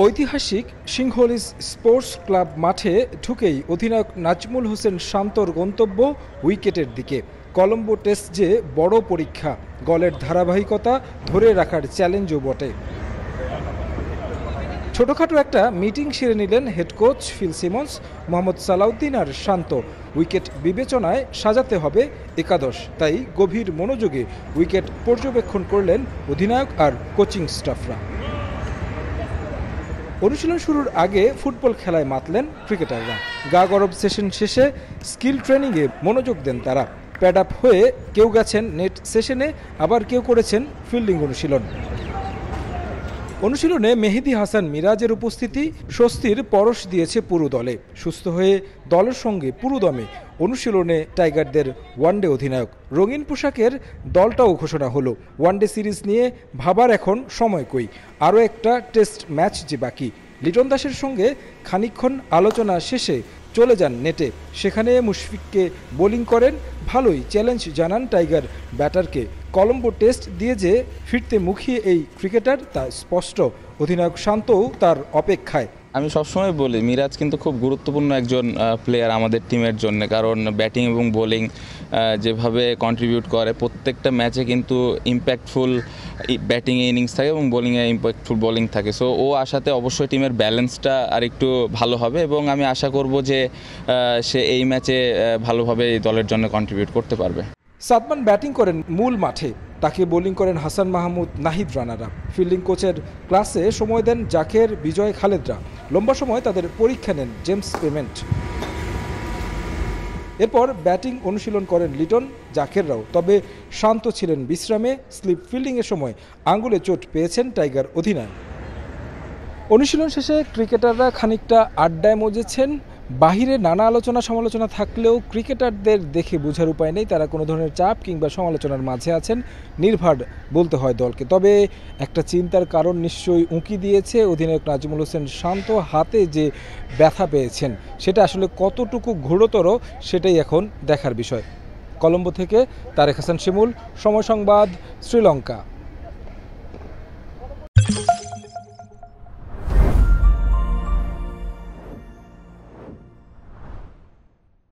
ঐতিহাসিক Sinhalese sports club মাঠে ঢুকেই অধিনায়ক নাজমুল হোসেন শান্তর গন্তব্য উইকেটের দিকে। কলম্বো টেস্ট যে বড় পরীক্ষা, গলের ধারাবাহিকতা ধরে রাখার চ্যালেঞ্জও বটে। ছোটখাটো একটা মিটিং সেরে নিলেন head coach Phil Simmons, Mohammad Salauddin আর শান্ত। উইকেট বিবেচনায় সাজাতে হবে একাদশ, তাই গভীর মনোযোগে উইকেট পর্যবেক্ষণ করলেন অধিনায়ক আর কোচিং স্টাফরা। অনুশীলন শুরুর আগে ফুটবল খেলায় মাতলেন ক্রিকেটাররা। গা গরম সেশন শেষে স্কিল ট্রেনিংয়ে মনোযোগ দেন তারা। প্যাড আপ হয়ে কেউ গেছেন নেট সেশনে, আবার কেউ করেছেন ফিল্ডিং অনুশীলনে মেহেদী হাসান মিরাজের উপস্থিতি স্বস্তির পরশ দিয়েছে পুরো দলে। সুস্থ হয়ে দলের সঙ্গে পুরোদমে অনুশীলনে টাইগারদের ওয়ানডে অধিনায়ক। রঙিন পোশাকের দলটাও ঘোষণা হলো। ওয়ানডে সিরিজ নিয়ে ভাবার এখন সময় কই, আরও একটা টেস্ট ম্যাচ যে বাকি। লিটন দাসের সঙ্গে খানিকক্ষণ আলোচনা শেষে চলে যান নেটে। সেখানে মুশফিককে বোলিং করেন, ভালোই চ্যালেঞ্জ জানান টাইগার ব্যাটারকে। কলম্বো টেস্ট দিয়ে যে ফিরতে মুখিয়ে এই ক্রিকেটার তা স্পষ্ট। অধিনায়ক শান্তও তার অপেক্ষায়। আমি সবসময় বলি মিরাজ কিন্তু খুব গুরুত্বপূর্ণ একজন প্লেয়ার আমাদের টিমের জন্য, কারণ ব্যাটিং এবং বোলিং যেভাবে কন্ট্রিবিউট করে প্রত্যেকটা ম্যাচে কিন্তু ইম্প্যাক্টফুল ব্যাটিংয়ে ইনিংস থাকে এবং বোলিংয়ে ইম্প্যাক্টফুল বোলিং থাকে। সো ও আসাতে অবশ্যই টিমের ব্যালেন্সটা আর একটু ভালো হবে এবং আমি আশা করব যে সে এই ম্যাচে ভালোভাবে এই দলের জন্য কন্ট্রিবিউট করতে পারবে। সাদমান ব্যাটিং করেন মূল মাঠে, তাকে বোলিং করেন হাসান মাহমুদ, নাহিদ রানারা। ফিল্ডিং কোচের ক্লাসে সময় দেন জাকের, বিজয়, খালেদরা। লম্বা সময় তাদের পরীক্ষা নেন জেমস পেমেন্ট। এরপর ব্যাটিং অনুশীলন করেন লিটন, জাকেররাও। তবে শান্ত ছিলেন বিশ্রামে। স্লিপ ফিল্ডিংয়ের সময় আঙ্গুলে চোট পেয়েছেন টাইগার অধিনায়ক। অনুশীলন শেষে ক্রিকেটাররা খানিকটা আড্ডায় মজেছেন। বাহিরে নানা আলোচনা সমালোচনা থাকলেও ক্রিকেটারদের দেখে বোঝার উপায় নেই তারা কোনো ধরনের চাপ কিংবা সমালোচনার মাঝে আছেন। নির্ভার বলতে হয় দলকে। তবে একটা চিন্তার কারণ নিশ্চয়ই উঁকি দিয়েছে অধিনায়ক নাজমুল হোসেন শান্ত। হাতে যে ব্যথা পেয়েছেন সেটা আসলে কতটুকু ঘোরতর সেটাই এখন দেখার বিষয়। কলম্বো থেকে তারেক হাসান শিমুল, সময় সংবাদ, শ্রীলঙ্কা।